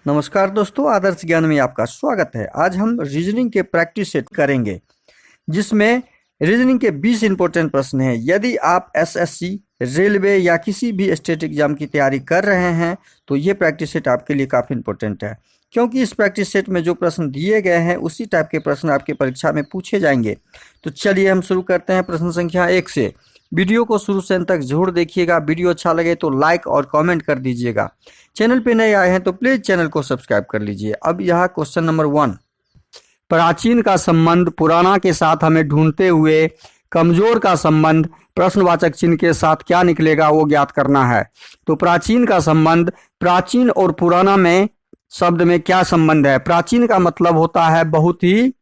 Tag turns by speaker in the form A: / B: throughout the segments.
A: नमस्कार दोस्तों, आदर्श ज्ञान में आपका स्वागत है। आज हम रीजनिंग के प्रैक्टिस सेट करेंगे, जिसमें रीजनिंग के 20 इंपॉर्टेंट प्रश्न हैं। यदि आप एसएससी, रेलवे या किसी भी स्टेट एग्जाम की तैयारी कर रहे हैं तो ये प्रैक्टिस सेट आपके लिए काफ़ी इंपॉर्टेंट है, क्योंकि इस प्रैक्टिस सेट में जो प्रश्न दिए गए हैं उसी टाइप के प्रश्न आपके परीक्षा में पूछे जाएंगे। तो चलिए हम शुरू करते हैं प्रश्न संख्या 1 से। वीडियो को शुरू से अंत तक जरूर देखिएगा। वीडियो अच्छा लगे तो लाइक और कमेंट कर दीजिएगा। चैनल पे नए आए हैं तो प्लीज चैनल को सब्सक्राइब कर लीजिए। अब यहाँ क्वेश्चन नंबर 1, प्राचीन का संबंध पुराना के साथ हमें ढूंढते हुए कमजोर का संबंध प्रश्नवाचक चिन्ह के साथ क्या निकलेगा वो ज्ञात करना है। तो प्राचीन का संबंध, प्राचीन और पुराना में शब्द में क्या संबंध है? प्राचीन का मतलब होता है बहुत ही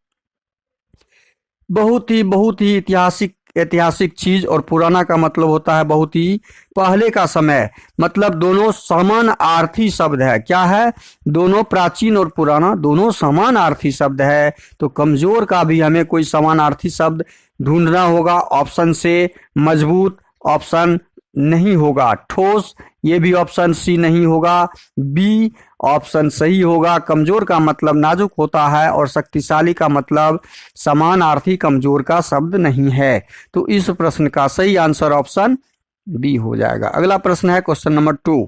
A: ऐतिहासिक चीज, और पुराना का मतलब होता है बहुत ही पहले का समय। मतलब दोनों समानार्थी शब्द है। क्या है? दोनों, प्राचीन और पुराना दोनों समानार्थी शब्द है। तो कमजोर का भी हमें कोई समानार्थी शब्द ढूंढना होगा। ऑप्शन से मजबूत ऑप्शन नहीं होगा, ठोस ये भी ऑप्शन सी नहीं होगा, बी ऑप्शन सही होगा। कमजोर का मतलब नाजुक होता है और शक्तिशाली का मतलब समानार्थी कमजोर का शब्द नहीं है। तो इस प्रश्न का सही आंसर ऑप्शन बी हो जाएगा। अगला प्रश्न है क्वेश्चन नंबर 2,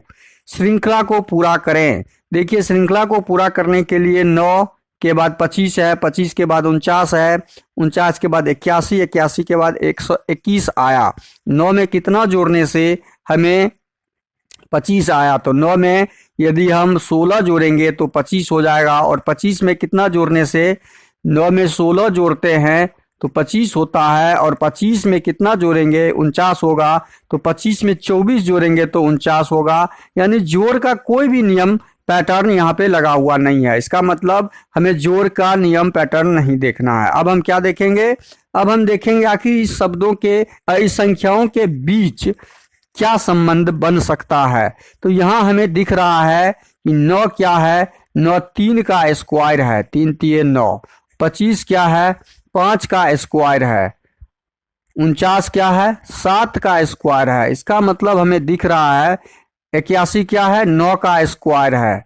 A: श्रृंखला को पूरा करें। देखिए, श्रृंखला को पूरा करने के लिए 9 के बाद 25 है, 25 के बाद 49 है, 49 के बाद 81, 81 के बाद 121 आया। 9 में कितना जोड़ने से हमें 25 आया? तो 9 में यदि हम 16 जोड़ेंगे तो 25 हो जाएगा। और 25 में कितना जोड़ने से, 9 में 16 जोड़ते हैं तो 25 होता है। और 25 में कितना जोड़ेंगे? 49 होगा। तो 25 में 24 जोड़ेंगे तो 49 होगा। यानी जोड़ का कोई भी नियम पैटर्न यहाँ पे लगा हुआ नहीं है। इसका मतलब हमें जोड़ का नियम पैटर्न नहीं देखना है। अब हम क्या देखेंगे? अब हम देखेंगे आखिर इस शब्दों के, इस संख्याओं के बीच क्या संबंध बन सकता है। तो यहाँ हमें दिख रहा है कि 9 क्या है? 9 3 का स्क्वायर है, 3 3 9। 25 क्या है? 5 का स्क्वायर है। 49 क्या है? 7 का स्क्वायर है। इसका मतलब हमें दिख रहा है 81 क्या है? 9 का स्क्वायर है।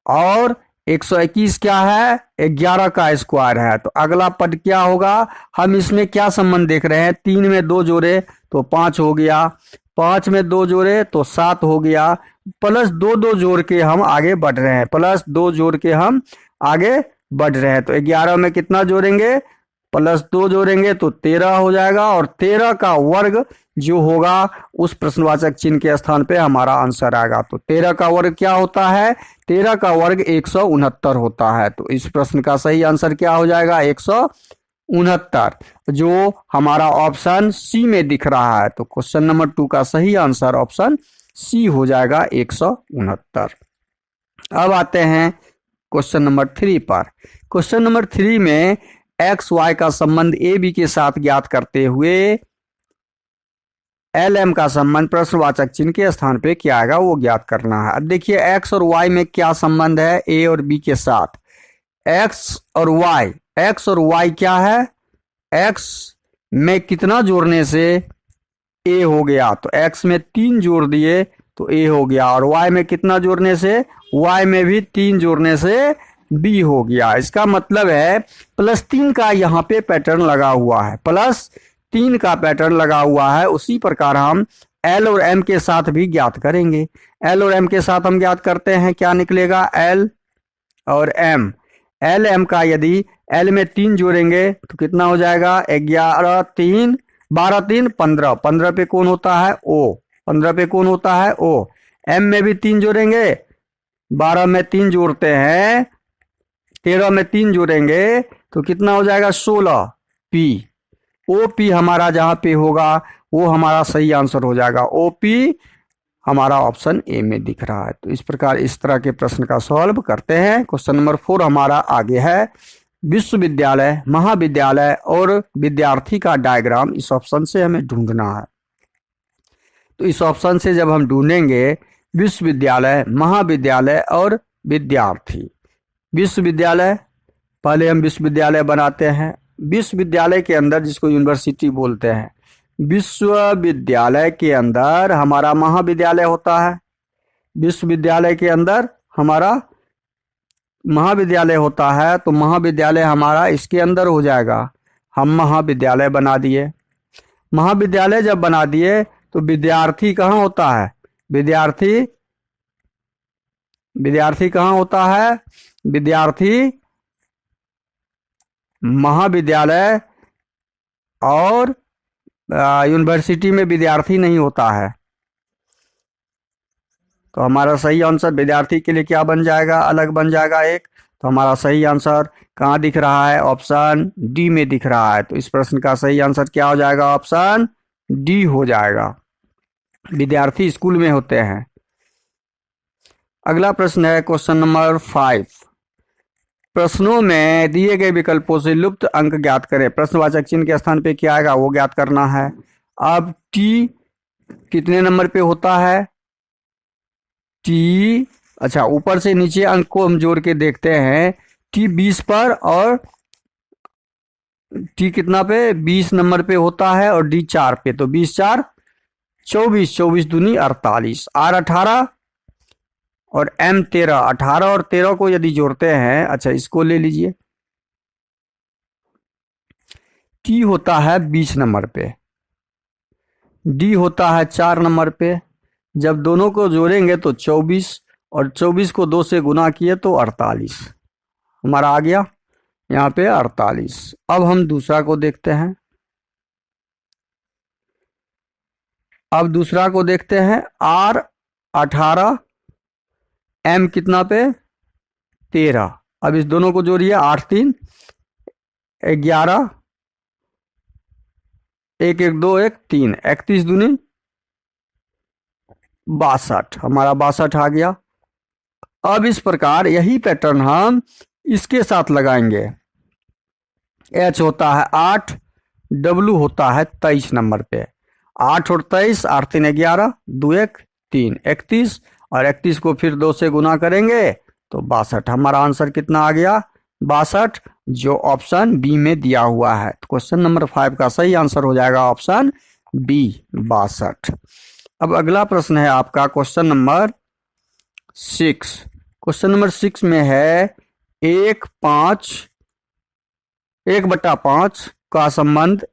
A: और 121 क्या है? 11 का स्क्वायर है। तो अगला पद क्या होगा? हम इसमें क्या संबंध देख रहे हैं? 3 में 2 जोड़े तो 5 हो गया, 5 में 2 जोड़े तो 7 हो गया, प्लस 2 जोड़ के हम आगे बढ़ रहे हैं, प्लस 2 जोड़ के हम आगे बढ़ रहे हैं। तो 11 में कितना जोड़ेंगे? प्लस 2 जोड़ेंगे तो 13 हो जाएगा। और 13 का वर्ग जो होगा उस प्रश्नवाचक चिन्ह के स्थान पे हमारा आंसर आएगा। तो 13 का वर्ग क्या होता है? 13 का वर्ग 169 होता है। तो इस प्रश्न का सही आंसर क्या हो जाएगा? 169, जो हमारा ऑप्शन सी में दिख रहा है। तो क्वेश्चन नंबर 2 का सही आंसर ऑप्शन सी हो जाएगा, 169। अब आते हैं क्वेश्चन नंबर 3 पर। क्वेश्चन नंबर 3 में एक्स वाई का संबंध ए बी के साथ ज्ञात करते हुए एल एम का संबंध प्रश्नवाचक चिन्ह के स्थान पे क्या आएगा वो ज्ञात करना है। अब देखिए, एक्स और वाई में क्या संबंध है ए और बी के साथ? एक्स और वाई क्या है? एक्स में कितना जोड़ने से ए हो गया? तो एक्स में 3 जोड़ दिए तो ए हो गया। और वाई में कितना जोड़ने से? वाई में भी 3 जोड़ने से बी हो गया। इसका मतलब है +3 का यहाँ पे पैटर्न लगा हुआ है, +3 का पैटर्न लगा हुआ है। उसी प्रकार हम एल और एम के साथ भी ज्ञात करेंगे। एल और एम के साथ हम ज्ञात करते हैं, क्या निकलेगा? एल और एम। एल एम का यदि एल में 3 जोड़ेंगे तो कितना हो जाएगा? 11 3 12 3 15, 15 पे कौन होता है? ओ, 15 पे कौन होता है? ओ। एम में भी 3 जोड़ेंगे, 12 में 3 जोड़ते हैं, 13 में 3 जोड़ेंगे तो कितना हो जाएगा? 16 पी। ओ पी हमारा जहां पे होगा वो हमारा सही आंसर हो जाएगा। ओ पी हमारा ऑप्शन ए में दिख रहा है। तो इस प्रकार इस तरह के प्रश्न का सॉल्व करते हैं। क्वेश्चन नंबर 4 हमारा आगे है। विश्वविद्यालय, महाविद्यालय और विद्यार्थी का डायग्राम इस ऑप्शन से हमें ढूंढना है। तो इस ऑप्शन से जब हम ढूंढेंगे विश्वविद्यालय, महाविद्यालय और विद्यार्थी। विश्वविद्यालय, पहले हम विश्वविद्यालय बनाते हैं। विश्वविद्यालय के अंदर, जिसको यूनिवर्सिटी बोलते हैं, विश्वविद्यालय के अंदर हमारा महाविद्यालय होता है, विश्वविद्यालय के अंदर हमारा महाविद्यालय होता है तो महाविद्यालय हमारा इसके अंदर हो जाएगा। हम महाविद्यालय बना दिए। महाविद्यालय जब बना दिए तो विद्यार्थी कहाँ होता है? विद्यार्थी कहाँ होता है? विद्यार्थी महाविद्यालय और यूनिवर्सिटी में विद्यार्थी नहीं होता है। तो हमारा सही आंसर विद्यार्थी के लिए क्या बन जाएगा? अलग बन जाएगा एक। तो हमारा सही आंसर कहाँ दिख रहा है? ऑप्शन डी में दिख रहा है। तो इस प्रश्न का सही आंसर क्या हो जाएगा? ऑप्शन डी हो जाएगा। विद्यार्थी स्कूल में होते हैं। अगला प्रश्न है क्वेश्चन नंबर 5। प्रश्नों में दिए गए विकल्पों से लुप्त अंक ज्ञात करें। प्रश्नवाचक चिन्ह के स्थान पे क्या आएगा वो ज्ञात करना है। अब टी कितने नंबर पे होता है? टी, अच्छा ऊपर से नीचे अंक को हम जोड़ के देखते हैं। टी 20 पर और टी कितना पे? 20 नंबर पे होता है और डी 4 पे। तो 20 4 24, 24 दूनी 48, आर 18 और एम 13। 18 और 13 को यदि जोड़ते हैं, अच्छा इसको ले लीजिए, टी होता है 20 नंबर पे, डी होता है 4 नंबर पे। जब दोनों को जोड़ेंगे तो 24 और 24 को 2 से गुना किए तो 48 हमारा आ गया यहाँ पे 48। अब हम दूसरा को देखते हैं। अब दूसरा को देखते हैं। आर 18, एम कितना पे? 13। अब इस दोनों को जोड़िए, 8 3 11, 1 1 2 1 3, 31 दूनी 62, हमारा 62 आ गया। अब इस प्रकार यही पैटर्न हम इसके साथ लगाएंगे। एच होता है 8, डब्लू होता है 23 नंबर पे। 8 और 23, 8 3 11, 2 1 3, 31 और 31 को फिर 2 से गुना करेंगे तो 62। हमारा आंसर कितना आ गया? 62, जो ऑप्शन बी में दिया हुआ है। तो क्वेश्चन नंबर 5 का सही आंसर हो जाएगा ऑप्शन बी, 62। अब अगला प्रश्न है आपका क्वेश्चन नंबर 6। क्वेश्चन नंबर 6 में है 1/5 का संबंध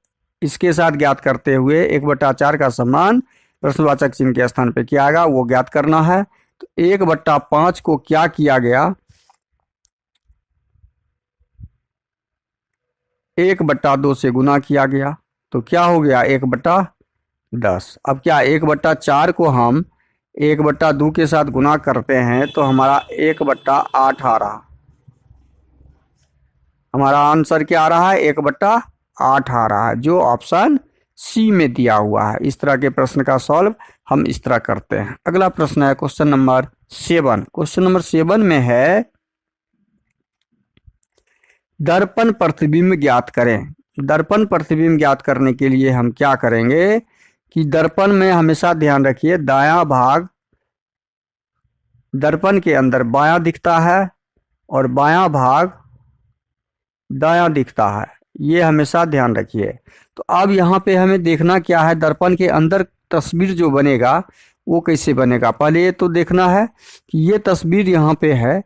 A: इसके साथ ज्ञात करते हुए 1/4 का संबंध प्रश्नवाचक चिन्ह के स्थान पे क्या आएगा वो ज्ञात करना है। तो 1/5 को क्या किया गया? 1/2 से गुना किया गया तो क्या हो गया? 1/10। अब क्या 1/4 को हम 1/2 के साथ गुना करते हैं तो हमारा 1/8 आ रहा। हमारा आंसर क्या आ रहा है? 1/8 आ रहा है, जो ऑप्शन सी में दिया हुआ है। इस तरह के प्रश्न का सॉल्व हम इस तरह करते हैं। अगला प्रश्न है क्वेश्चन नंबर 7। क्वेश्चन नंबर 7 में है दर्पण प्रतिबिंब ज्ञात करें। दर्पण प्रतिबिंब ज्ञात करने के लिए हम क्या करेंगे कि दर्पण में हमेशा ध्यान रखिए दायां भाग दर्पण के अंदर बायां दिखता है और बायां भाग दायां दिखता है, ये हमेशा ध्यान रखिए। तो अब यहाँ पे हमें देखना क्या है, दर्पण के अंदर तस्वीर जो बनेगा वो कैसे बनेगा। पहले ये तो देखना है कि ये तस्वीर यहाँ पे है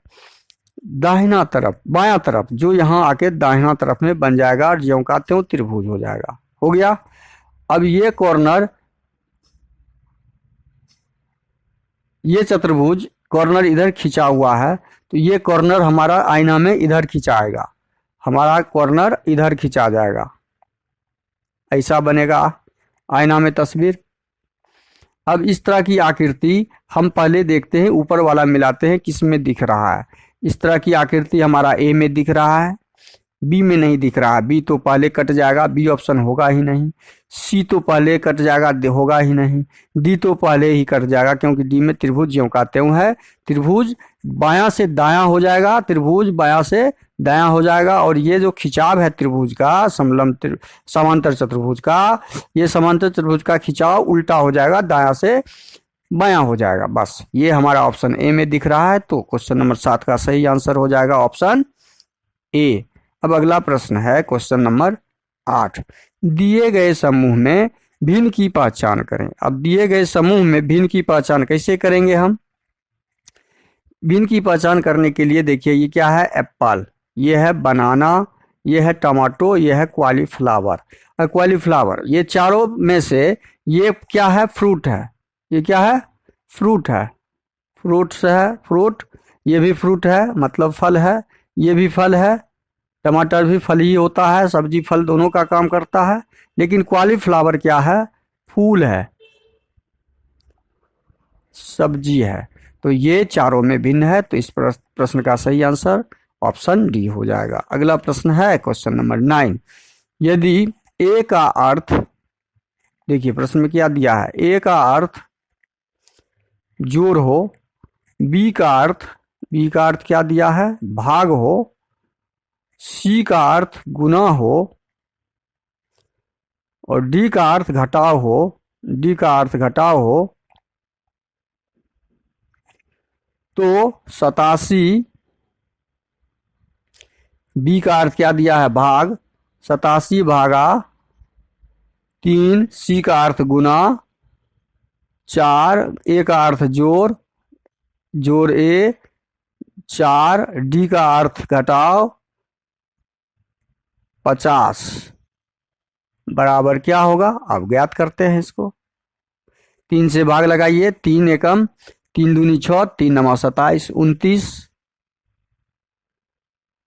A: दाहिना तरफ, बायां तरफ, जो यहाँ आके दाहिना तरफ में बन जाएगा और ज्यों का त्यों त्रिभुज हो जाएगा। हो गया। अब ये कॉर्नर, ये चतुर्भुज कॉर्नर इधर खिंचा हुआ है तो ये कॉर्नर हमारा आईना में इधर खिंचाएगा, हमारा कॉर्नर इधर खिंचा जाएगा, ऐसा बनेगा आईना में तस्वीर। अब इस तरह की आकृति हम पहले देखते हैं, ऊपर वाला मिलाते हैं किस में दिख रहा है। इस तरह की आकृति हमारा ए में दिख रहा है, बी में नहीं दिख रहा है। बी तो पहले कट जाएगा, बी ऑप्शन होगा ही नहीं। सी तो पहले कट जाएगा, होगा ही नहीं। डी तो पहले ही कट जाएगा क्योंकि डी में त्रिभुज ज्यों का त्यों है। त्रिभुज बायां से दायां हो जाएगा, त्रिभुज बायां से दायां हो जाएगा। और ये जो खिंचाव है त्रिभुज का, समांतर चतुर्भुज का, ये समांतर चतुर्भुज का खिंचाव उल्टा हो जाएगा, दायां से बायां हो जाएगा। बस ये हमारा ऑप्शन ए में दिख रहा है। तो क्वेश्चन नंबर 7 का सही आंसर हो जाएगा ऑप्शन ए। अब अगला प्रश्न है क्वेश्चन नंबर 8। दिए गए समूह में भिन्न की पहचान करें। अब दिए गए समूह में भिन्न की पहचान कैसे करेंगे हम? भिन्न की पहचान करने के लिए देखिए, ये क्या है, एप्पल, ये है बनाना, ये है टमाटो, ये है कॉलीफ्लावर। कॉलीफ्लावर, ये चारों में से ये क्या है, फ्रूट है। ये क्या है, फ्रूट है, फ्रूट्स है, फ्रूट। ये भी फ्रूट है, मतलब फल है, ये भी फल है। टमाटर भी फल ही होता है, सब्जी फल दोनों का काम करता है। लेकिन कॉलीफ्लावर क्या है, फूल है, सब्जी है। तो ये चारों में भिन्न है, तो इस प्रश्न का सही आंसर ऑप्शन डी हो जाएगा। अगला प्रश्न है क्वेश्चन नंबर 9। यदि ए का अर्थ, देखिए प्रश्न में क्या दिया है, ए का अर्थ जोड़ हो, बी का अर्थ क्या दिया है, भाग हो, सी का अर्थ गुना हो, और डी का अर्थ घटाव हो, तो 87, बी का अर्थ क्या दिया है, भाग, 87 भागा 3, सी का अर्थ गुना 4, ए का अर्थ जोड़ ए 4, डी का अर्थ घटाव 50 बराबर क्या होगा। अब ज्ञात करते हैं इसको। 3 से भाग लगाइए, 3 एकम 3 दूनी 6, 3 नवा 27,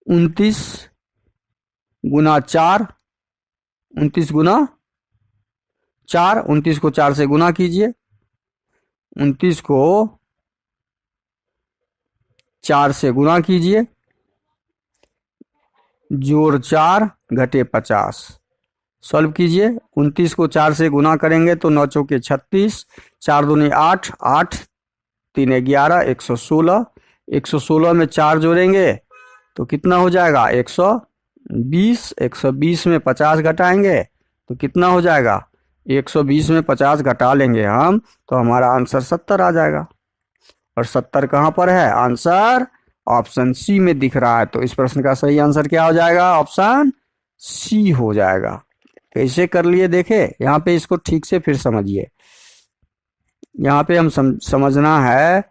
A: 29 गुना 4, 29 गुना 4, 29 को 4 से गुना कीजिए, 29 को 4 से गुना कीजिए, जोड़ 4 घटे 50, सॉल्व कीजिए। 29 को 4 से गुना करेंगे तो 9 चौके 36, 4 दूनी 8, 8 3 11, 116, 116 में 4 जोड़ेंगे तो कितना हो जाएगा, 120, 120 में 50 घटाएंगे तो कितना हो जाएगा, 120 में 50 घटा लेंगे हम तो हमारा आंसर 70 आ जाएगा। और 70 कहाँ पर है, आंसर ऑप्शन सी में दिख रहा है। तो इस प्रश्न का सही आंसर क्या हो जाएगा, ऑप्शन सी हो जाएगा। कैसे कर लिए देखे, यहाँ पे इसको ठीक से फिर समझिए। यहाँ पे हम समझना है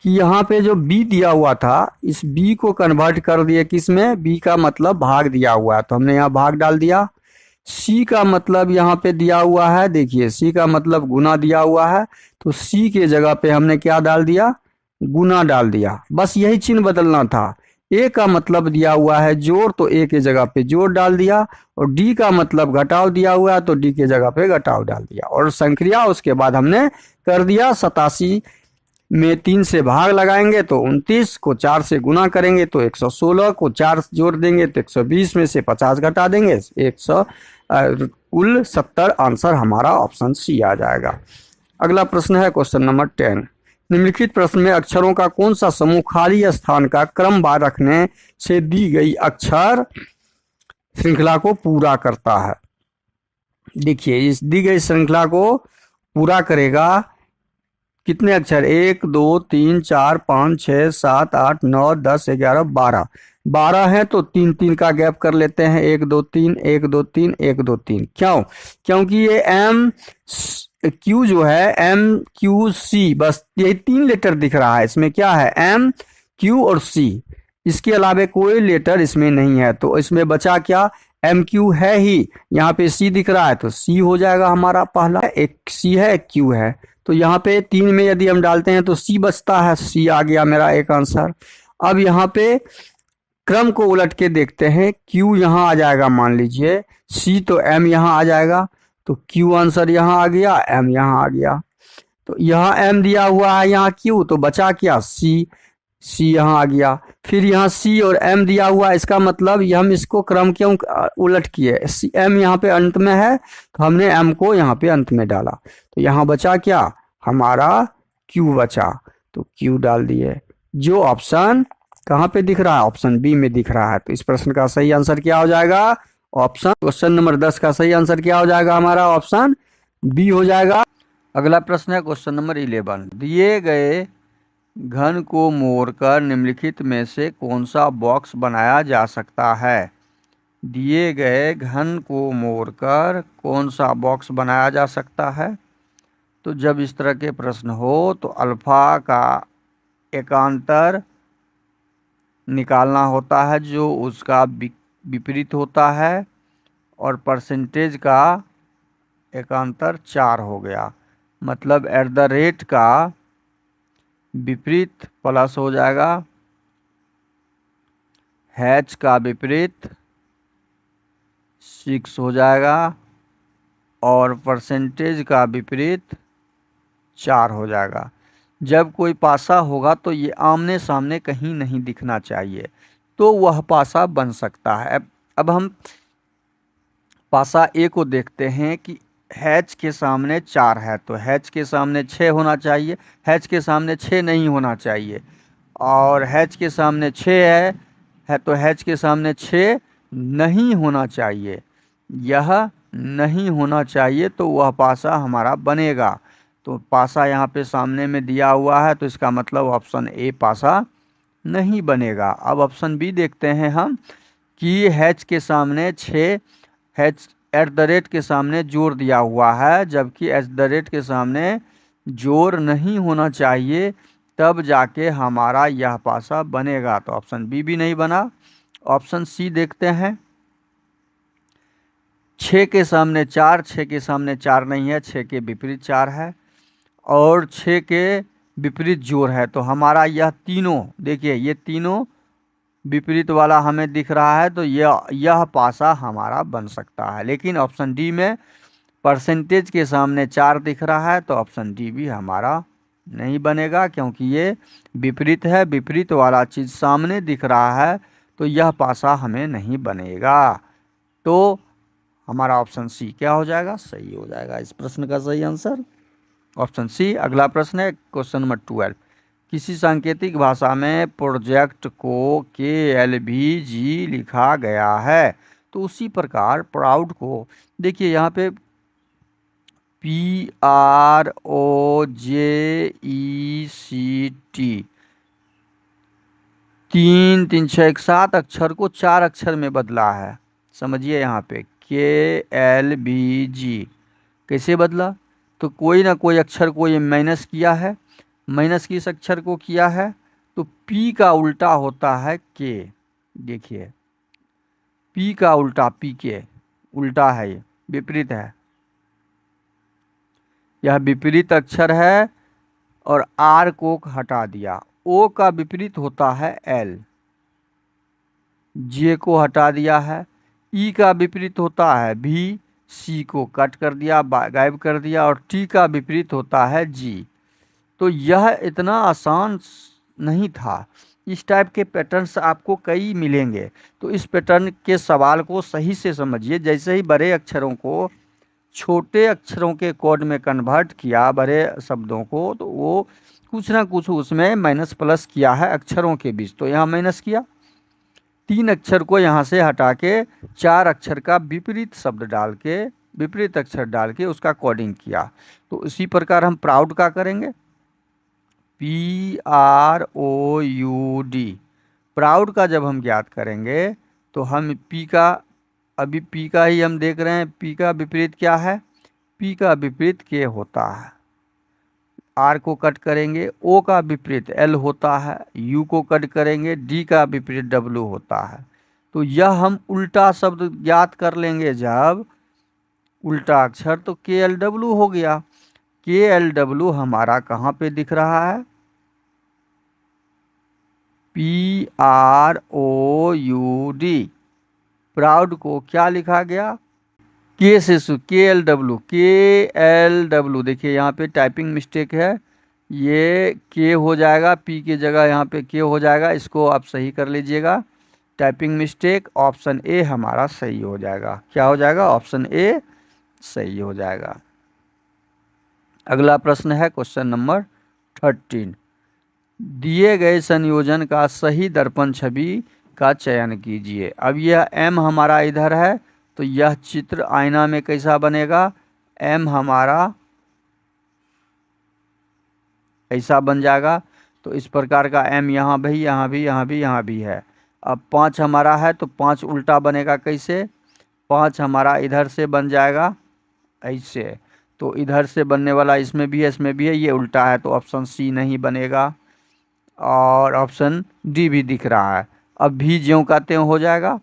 A: कि यहाँ पे जो b दिया हुआ था, इस b को कन्वर्ट कर दिए किस में, b का मतलब भाग दिया हुआ है तो हमने यहाँ भाग डाल दिया। c का मतलब यहाँ पे दिया हुआ है, देखिए c का मतलब गुना दिया हुआ है तो c के जगह पे हमने क्या डाल दिया, गुना डाल दिया। बस यही चिन्ह बदलना था। a का मतलब दिया हुआ है जोड़ तो a के जगह पे जोड़ डाल दिया, और d का मतलब घटाव दिया हुआ है तो d के जगह पे घटाव डाल दिया, और संक्रिया उसके बाद हमने कर दिया। 87 में 3 से भाग लगाएंगे तो 29 को 4 से गुना करेंगे तो 116 को 4 जोड़ देंगे तो 120 में से 50 घटा देंगे 100, कुल 70 आंसर हमारा ऑप्शन सी आ जाएगा। अगला प्रश्न है क्वेश्चन नंबर 10। निम्नलिखित प्रश्न में अक्षरों का कौन सा समूह खाली स्थान का क्रमवार रखने से दी गई अक्षर श्रृंखला को पूरा करता है। देखिए इस दी गई श्रृंखला को पूरा करेगा कितने अक्षर, 1 2 3 4 5 6 7 8 9 10 11 12, 12 है तो 3 3 का गैप कर लेते हैं, 1 2 3 1 2 3 1 2 3। क्यों, क्योंकि ये एम क्यू जो है एम क्यू सी, बस यही 3 लेटर दिख रहा है इसमें, क्या है एम क्यू और सी, इसके अलावा कोई लेटर इसमें नहीं है। तो इसमें बचा क्या, एम क्यू है ही, यहाँ पे सी दिख रहा है तो सी हो जाएगा हमारा पहला, एक सी है एक क्यू है, तो यहाँ पे 3 में यदि हम डालते हैं तो सी बचता है, सी आ गया मेरा एक आंसर। अब यहाँ पे क्रम को उलट के देखते हैं, क्यू यहाँ आ जाएगा मान लीजिए, सी तो एम यहाँ आ जाएगा, तो क्यू आंसर यहाँ आ गया, एम यहाँ आ गया। तो यहाँ एम दिया हुआ है, यहाँ क्यू, तो बचा क्या सी, सी यहाँ आ गया। फिर यहाँ सी और एम दिया हुआ, इसका मतलब हम इसको क्रम क्यों उलट किए, एम यहाँ पे अंत में है तो हमने एम को यहाँ पे अंत में डाला, तो यहाँ बचा क्या हमारा क्यू बचा, तो क्यू डाल दिए, जो ऑप्शन कहाँ पे दिख रहा है, ऑप्शन बी में दिख रहा है। तो इस प्रश्न का सही आंसर क्या हो जाएगा, ऑप्शन, क्वेश्चन नंबर 10 का सही आंसर क्या हो जाएगा हमारा, ऑप्शन बी हो जाएगा। अगला प्रश्न है क्वेश्चन नंबर 11। दिए गए घन को मोड़कर निम्नलिखित में से कौन सा बॉक्स बनाया जा सकता है। दिए गए घन को मोड़कर कौन सा बॉक्स बनाया जा सकता है? तो जब इस तरह के प्रश्न हो तो अल्फा का एकांतर निकालना होता है जो उसका विपरीत होता है, और परसेंटेज का एकांतर 4 हो गया। मतलब एट द रेट का विपरीत प्लस हो जाएगा, हैच का विपरीत 6 हो जाएगा, और परसेंटेज का विपरीत 4 हो जाएगा। जब कोई पासा होगा तो ये आमने सामने कहीं नहीं दिखना चाहिए, तो वह पासा बन सकता है। अब हम पासा ए को देखते हैं कि हैच के सामने 4 है तो हैच के सामने 6 होना चाहिए, हैच के सामने 6 नहीं होना चाहिए, और हैच के सामने 6 है तो हैच के सामने 6 नहीं होना चाहिए। यह नहीं होना चाहिए तो वह पासा हमारा बनेगा। तो पासा यहाँ पे सामने में दिया हुआ है तो इसका मतलब ऑप्शन ए पासा नहीं बनेगा। अब ऑप्शन बी देखते हैं हम कि हैच के सामने 6, हैच एट द रेट के सामने जोर दिया हुआ है, जबकि एट द रेट के सामने जोर नहीं होना चाहिए, तब जाके हमारा यह पासा बनेगा। तो ऑप्शन बी भी नहीं बना। ऑप्शन सी देखते हैं, 6 के सामने 4, 6 के सामने 4 नहीं है, 6 के विपरीत 4 है, और 6 के विपरीत जोर है। तो हमारा यह तीनों, देखिए ये तीनों विपरीत वाला हमें दिख रहा है, तो यह पासा हमारा बन सकता है। लेकिन ऑप्शन डी में परसेंटेज के सामने 4 दिख रहा है तो ऑप्शन डी भी हमारा नहीं बनेगा, क्योंकि ये विपरीत है, विपरीत वाला चीज़ सामने दिख रहा है तो यह पासा हमें नहीं बनेगा। तो हमारा ऑप्शन सी क्या हो जाएगा? सही हो जाएगा। इस प्रश्न का सही आंसर ऑप्शन सी। अगला प्रश्न है क्वेश्चन नंबर 12। किसी सांकेतिक भाषा में प्रोजेक्ट को KLVG लिखा गया है, तो उसी प्रकार प्राउड को, देखिए यहाँ पे PROJECT 3 3 6 7 अक्षर को 4 अक्षर में बदला है। समझिए यहाँ पे KLVG कैसे बदला? तो कोई ना कोई अक्षर को ये माइनस किया है, माइनस किस अक्षर को किया है? तो P का उल्टा होता है K। देखिए P का उल्टा PK उल्टा है, ये विपरीत है, यह विपरीत अक्षर है, और R को हटा दिया। O का विपरीत होता है L, J को हटा दिया है। E का विपरीत होता है V, C को कट कर दिया, गायब कर दिया, और T का विपरीत होता है G। तो यह इतना आसान नहीं था। इस टाइप के पैटर्न्स आपको कई मिलेंगे, तो इस पैटर्न के सवाल को सही से समझिए। जैसे ही बड़े अक्षरों को छोटे अक्षरों के कोड में कन्वर्ट किया, बड़े शब्दों को, तो वो कुछ ना कुछ उसमें माइनस प्लस किया है अक्षरों के बीच। तो यहाँ माइनस किया, 3 अक्षर को यहाँ से हटा के 4 अक्षर का विपरीत शब्द डाल के, विपरीत अक्षर डाल के उसका कोडिंग किया। तो इसी प्रकार हम प्राउड का करेंगे, PROUD। प्राउड का जब हम ज्ञात करेंगे तो हम P का, अभी P का ही हम देख रहे हैं, P का विपरीत क्या है? P का विपरीत K होता है। R को कट करेंगे, O का विपरीत L होता है, U को कट करेंगे, D का विपरीत W होता है। तो यह हम उल्टा शब्द ज्ञात कर लेंगे, जब उल्टा अक्षर, तो KLW हो गया। KLW हमारा कहाँ पे दिख रहा है? PROUD। प्राउड को क्या लिखा गया? के से KLW। देखिए यहाँ पे टाइपिंग मिस्टेक है, ये के हो जाएगा, पी की जगह यहाँ पे के हो जाएगा, इसको आप सही कर लीजिएगा। टाइपिंग मिस्टेक, ऑप्शन ए हमारा सही हो जाएगा। क्या हो जाएगा? ऑप्शन ए सही हो जाएगा। अगला प्रश्न है क्वेश्चन नंबर 13। दिए गए संयोजन का सही दर्पण छवि का चयन कीजिए। अब यह M हमारा इधर है, तो यह चित्र आईना में कैसा बनेगा? M हमारा ऐसा बन जाएगा। तो इस प्रकार का M यहाँ भी, यहाँ भी, यहाँ भी, यहाँ भी है। अब 5 हमारा है तो 5 उल्टा बनेगा कैसे, 5 हमारा इधर से बन जाएगा ऐसे, तो इधर से बनने वाला इसमें भी है इसमें भी है, ये उल्टा है तो ऑप्शन सी नहीं बनेगा और ऑप्शन डी भी दिख रहा है। अब भी ज्यों का त्यों हो जाएगा,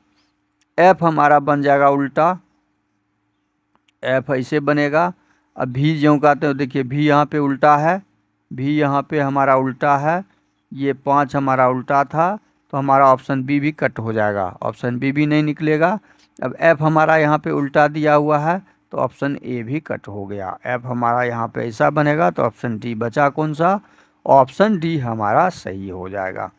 A: एफ हमारा बन जाएगा उल्टा, एफ ऐसे बनेगा। अब भी ज्यों का त्यों, देखिए भी यहाँ पे उल्टा है, भी यहाँ पे हमारा उल्टा है, ये 5 हमारा उल्टा था तो हमारा ऑप्शन बी भी कट हो जाएगा, ऑप्शन बी भी नहीं निकलेगा। अब एफ हमारा यहाँ पे उल्टा दिया हुआ है तो ऑप्शन ए भी कट हो गया, एफ हमारा यहाँ पे ऐसा बनेगा तो ऑप्शन डी बचा कौन सा, ऑप्शन डी हमारा सही हो जाएगा।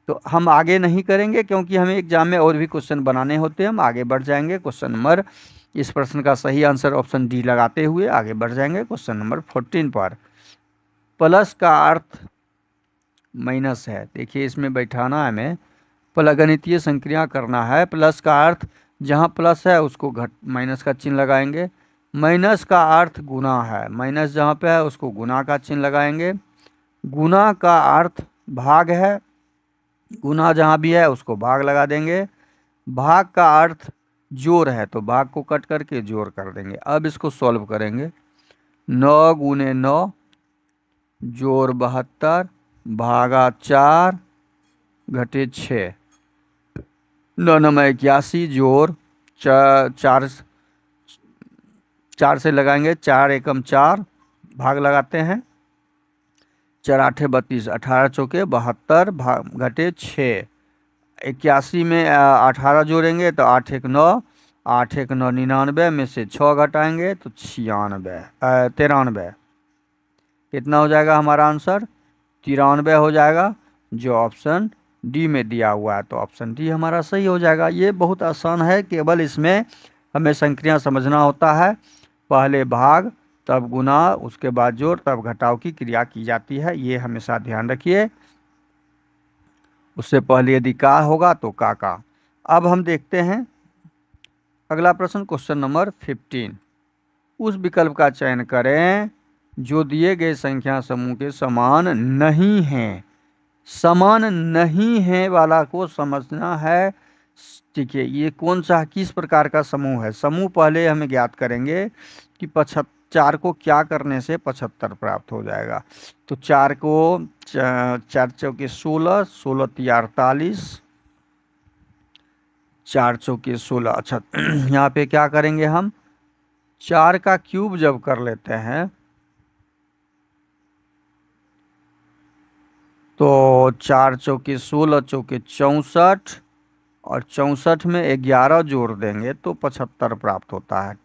A: तो हम आगे नहीं करेंगे क्योंकि हमें एग्जाम में और भी क्वेश्चन बनाने होते हैं, हम आगे बढ़ जाएंगे क्वेश्चन नंबर, इस प्रश्न का सही आंसर ऑप्शन डी लगाते हुए आगे बढ़ जाएंगे क्वेश्चन नंबर 14 पर। प्लस का अर्थ माइनस है, देखिए इसमें बैठाना है हमें, गणितीय संक्रिया करना है, प्लस का अर्थ जहाँ प्लस है उसको घट माइनस का चिन्ह लगाएंगे, माइनस का अर्थ गुना है, माइनस जहाँ पे है उसको गुना का चिन्ह लगाएंगे, गुना का अर्थ भाग है, गुना जहाँ भी है उसको भाग लगा देंगे, भाग का अर्थ जोड़ है तो भाग को कट करके जोड़ कर देंगे। अब इसको सॉल्व करेंगे, 9 गुने 9 जोड़ 72 भागा 4 घटे 6, 9 9 81 जोड़ 4 4 से लगाएंगे, 4 एकम 4 भाग लगाते हैं, 4 आठे 32 18 चौके 72 भाग घटे 6, 81 में 18 जोड़ेंगे तो 8 एक 9, 8 एक 9 99 में से 6 घटाएंगे तो 93, कितना हो जाएगा हमारा आंसर 93 हो जाएगा, जो ऑप्शन डी में दिया हुआ है तो ऑप्शन डी हमारा सही हो जाएगा। ये बहुत आसान है, केवल इसमें हमें संक्रिया समझना होता है, पहले भाग तब गुना उसके बाद जोड़ तब घटाव की क्रिया की जाती है, ये हमेशा ध्यान रखिए, उससे पहले यदि का होगा तो का। अब हम देखते हैं अगला प्रश्न क्वेश्चन नंबर 15, उस विकल्प का चयन करें जो दिए गए संख्या समूह के समान नहीं है, समान नहीं है वाला को समझना है। ठीक है, ये कौन सा किस प्रकार का समूह है, समूह पहले हमें ज्ञात करेंगे कि 4 को क्या करने से 75 प्राप्त हो जाएगा, तो 4 को 4 चौके 16, 16 तिया 48, 4 चौके 16, अच्छा यहाँ पे क्या करेंगे हम 4 का क्यूब जब कर लेते हैं तो 4 चौके 16 चौके 64 और 64 में 11 जोड़ देंगे तो 75 प्राप्त होता है।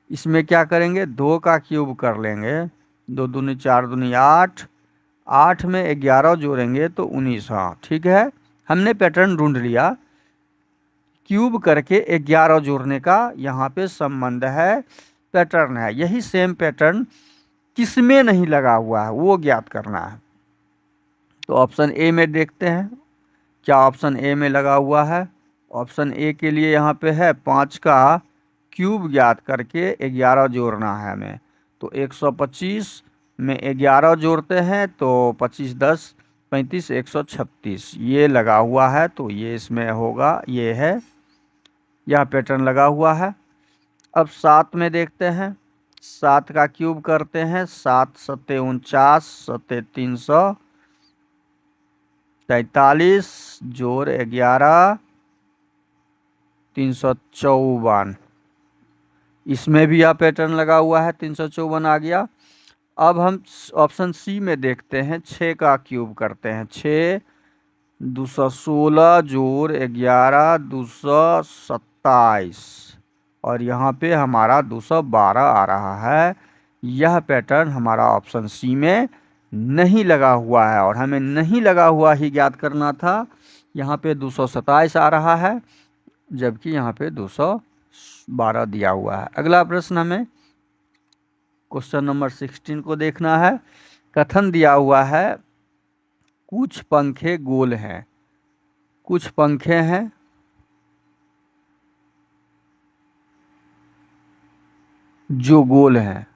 A: इसमें क्या करेंगे 2 का क्यूब कर लेंगे, 2 दूनी 4 दूनी 8, 8 में 11 जोड़ेंगे तो 19, हाँ ठीक है, हमने पैटर्न ढूंढ लिया, क्यूब करके 11 जोड़ने का यहाँ पे संबंध है, पैटर्न है, यही सेम पैटर्न किसमें नहीं लगा हुआ है वो ज्ञात करना है। तो ऑप्शन ए में देखते हैं क्या ऑप्शन ए में लगा हुआ है, ऑप्शन ए के लिए यहाँ पे है 5 का क्यूब ज्ञात करके 11 जोड़ना है हमें, तो 125 में 11 जोड़ते हैं तो 25 10 35 136 ये लगा हुआ है, तो ये इसमें होगा, ये है, यह पैटर्न लगा हुआ है। अब 7 में देखते हैं, 7 का क्यूब करते हैं, 7 सत्ते 49 सत्ते 343 जोड़ 11 354, इसमें भी यह पैटर्न लगा हुआ है, 354 आ गया। अब हम ऑप्शन सी में देखते हैं, 6 का क्यूब करते हैं, 6 216 जोड़ 11 227 और यहाँ पे हमारा 212 आ रहा है, यह पैटर्न हमारा ऑप्शन सी में नहीं लगा हुआ है और हमें नहीं लगा हुआ ही ज्ञात करना था। यहाँ पे 227 आ रहा है जबकि यहाँ पे 212 दिया हुआ है। अगला प्रश्न हमें क्वेश्चन नंबर 16 को देखना है, कथन दिया हुआ है कुछ पंखे गोल हैं, कुछ पंखे हैं जो गोल हैं,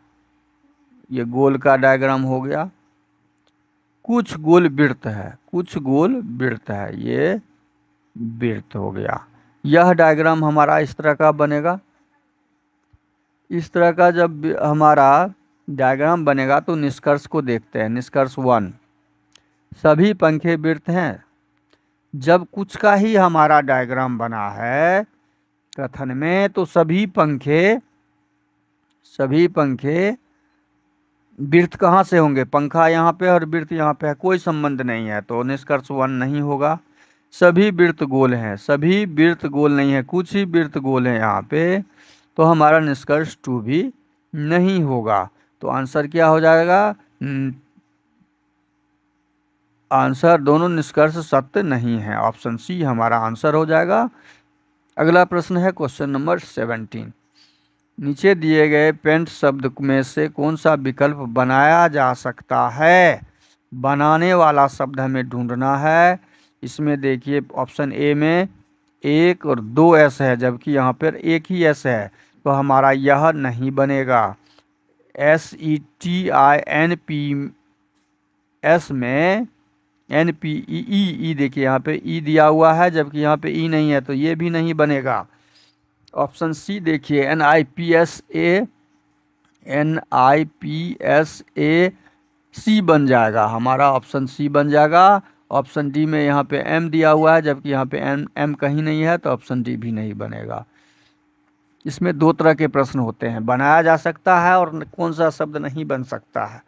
A: ये गोल का डायग्राम हो गया, कुछ गोल वृत्त है, कुछ गोल वृत्त है, ये वृत्त हो गया। यह डायग्राम हमारा इस तरह का बनेगा। इस तरह का जब हमारा डायग्राम बनेगा तो निष्कर्ष को देखते हैं। निष्कर्ष 1, सभी पंखे वृत्त हैं। जब कुछ का ही हमारा डायग्राम बना है कथन में, तो सभी पंखे वृत्त कहाँ से होंगे? पंखा यहाँ पे और वृत्त यहाँ पे है, कोई संबंध नहीं है, तो निष्कर्ष 1 नहीं होगा। सभी वृत्त गोल हैं, सभी वृत्त गोल नहीं है, कुछ ही वृत्त गोल है यहाँ पे, तो हमारा निष्कर्ष 2 भी नहीं होगा। तो आंसर क्या हो जाएगा? आंसर दोनों निष्कर्ष सत्य नहीं है, ऑप्शन सी हमारा आंसर हो जाएगा। अगला प्रश्न है क्वेश्चन नंबर 17। नीचे दिए गए पेंट शब्द में से कौन सा विकल्प बनाया जा सकता है? बनाने वाला शब्द हमें ढूंढना है। इसमें देखिए ऑप्शन ए में 1 और 2 एस है, जबकि यहाँ पर एक ही एस है, तो हमारा यह नहीं बनेगा। SETINPS में NPE देखिए यहाँ पे ई दिया हुआ है, जबकि यहाँ पे ई नहीं है, तो ये भी नहीं बनेगा। ऑप्शन सी देखिए NIPSA बन जाएगा, हमारा ऑप्शन सी बन जाएगा। ऑप्शन डी में यहाँ पे एम दिया हुआ है, जबकि यहाँ पे एम कहीं नहीं है, तो ऑप्शन डी भी नहीं बनेगा। इसमें 2 तरह के प्रश्न होते हैं, बनाया जा सकता है और कौन सा शब्द नहीं बन सकता है।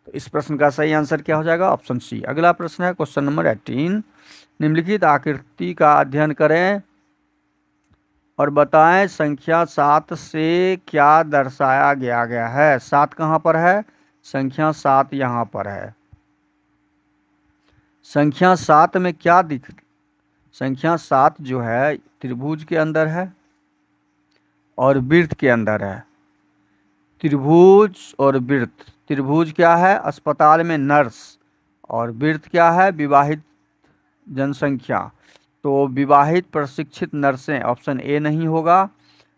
A: तो इस प्रश्न का सही आंसर क्या हो जाएगा? Option C. अगला प्रश्न है क्वेश्चन नंबर 18। निम्नलिखित आकृति का अध्ययन करें और बताएं संख्या 7 से क्या दर्शाया गया है। 7 कहाँ पर है? संख्या 7 यहाँ पर है। संख्या 7 में क्या संख्या 7 जो है त्रिभुज के अंदर है और वृत्त के अंदर है। त्रिभुज और वृत्त, त्रिभुज क्या है? अस्पताल में नर्स, और वृत्त क्या है? विवाहित जनसंख्या। तो विवाहित प्रशिक्षित नर्सें, ऑप्शन ए नहीं होगा।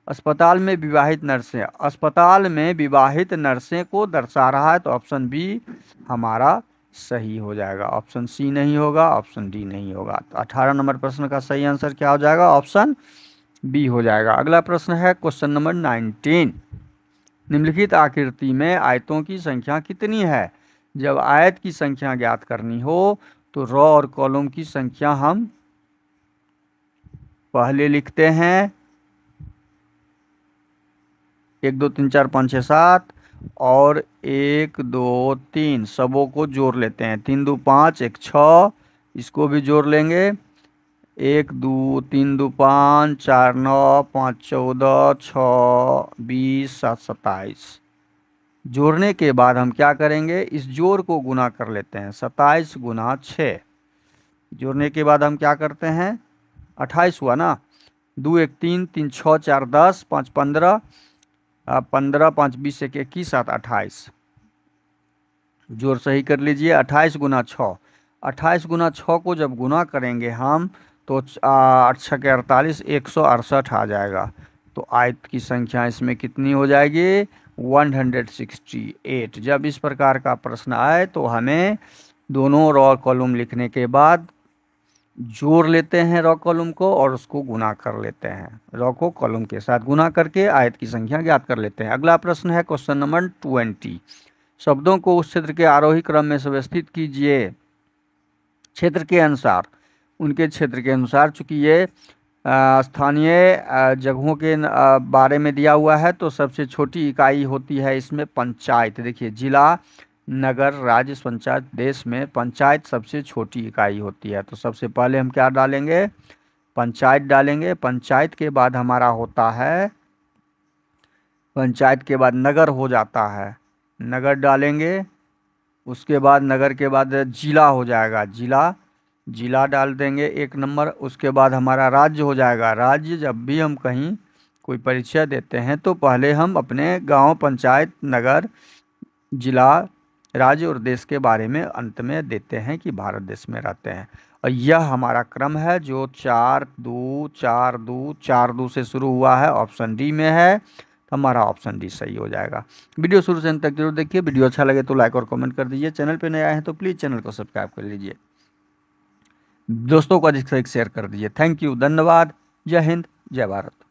A: अस्पताल में विवाहित नर्सें, अस्पताल में विवाहित नर्सें को दर्शा रहा है, तो ऑप्शन बी हमारा सही हो जाएगा। ऑप्शन सी नहीं होगा, ऑप्शन डी नहीं होगा। तो 18 नंबर प्रश्न का सही आंसर क्या हो जाएगा? ऑप्शन बी हो जाएगा। अगला प्रश्न है क्वेश्चन नंबर 19। निम्नलिखित आकृति में आयतों की संख्या कितनी है? जब आयत की संख्या ज्ञात करनी हो तो रो और कॉलम की संख्या हम पहले लिखते हैं, 1 2 3 4 5 6 7, और 1 2 3 सबों को जोड़ लेते हैं। 3 2 5 1 6, इसको भी जोड़ लेंगे। 1 2 3 2 5 4 9 5 14 6 20 7 27। जोड़ने के बाद हम क्या करेंगे? इस जोड़ को गुना कर लेते हैं, 27 गुना 6। जोड़ने के बाद हम क्या करते हैं? 28 हुआ ना, 2 1 3 3 6 4 10 5 15 15 5 20 1 21 7 28। जोड़ सही कर लीजिए। 28 गुना 6, 28 गुना 6 को जब गुना करेंगे हम तो 8 6 के 48, 168 आ जाएगा। तो आयत की संख्या इसमें कितनी हो जाएगी? 168। जब इस प्रकार का प्रश्न आए तो हमें दोनों रो कॉलम लिखने के बाद जोड़ लेते हैं रो कॉलम को और उसको गुना कर लेते हैं। रो को कॉलम के साथ गुना करके आयत की संख्या ज्ञात कर लेते हैं। अगला प्रश्न है क्वेश्चन नंबर 20। शब्दों को उस क्षेत्र के आरोही क्रम में व्यवस्थित कीजिए क्षेत्र के अनुसार, उनके क्षेत्र के अनुसार। चूंकि ये स्थानीय जगहों के बारे में दिया हुआ है, तो सबसे छोटी इकाई होती है इसमें पंचायत। देखिए जिला, नगर, राज्य, पंचायत, देश में पंचायत सबसे छोटी इकाई होती है। तो सबसे पहले हम क्या डालेंगे? पंचायत डालेंगे। पंचायत के बाद हमारा होता है, पंचायत के बाद नगर हो जाता है, नगर डालेंगे। उसके बाद नगर के बाद जिला हो जाएगा, जिला डाल देंगे 1 नंबर। उसके बाद हमारा राज्य हो जाएगा, राज्य। जब भी हम कहीं कोई परिचय देते हैं तो पहले हम अपने गांव, पंचायत, नगर, जिला, राज्य और देश के बारे में अंत में देते हैं कि भारत देश में रहते हैं। और यह हमारा क्रम है जो 4 2 4 2 4 2 से शुरू हुआ है, ऑप्शन डी में है। तो हमारा ऑप्शन डी सही हो जाएगा। वीडियो शुरू से अंत तक जरूर देखिए। वीडियो अच्छा लगे तो लाइक और कमेंट कर दीजिए। चैनल पे नए आए हैं तो प्लीज़ चैनल को सब्सक्राइब कर लीजिए। दोस्तों को अधिक से अधिक शेयर कर दीजिए। थैंक यू, धन्यवाद। जय हिंद, जय भारत।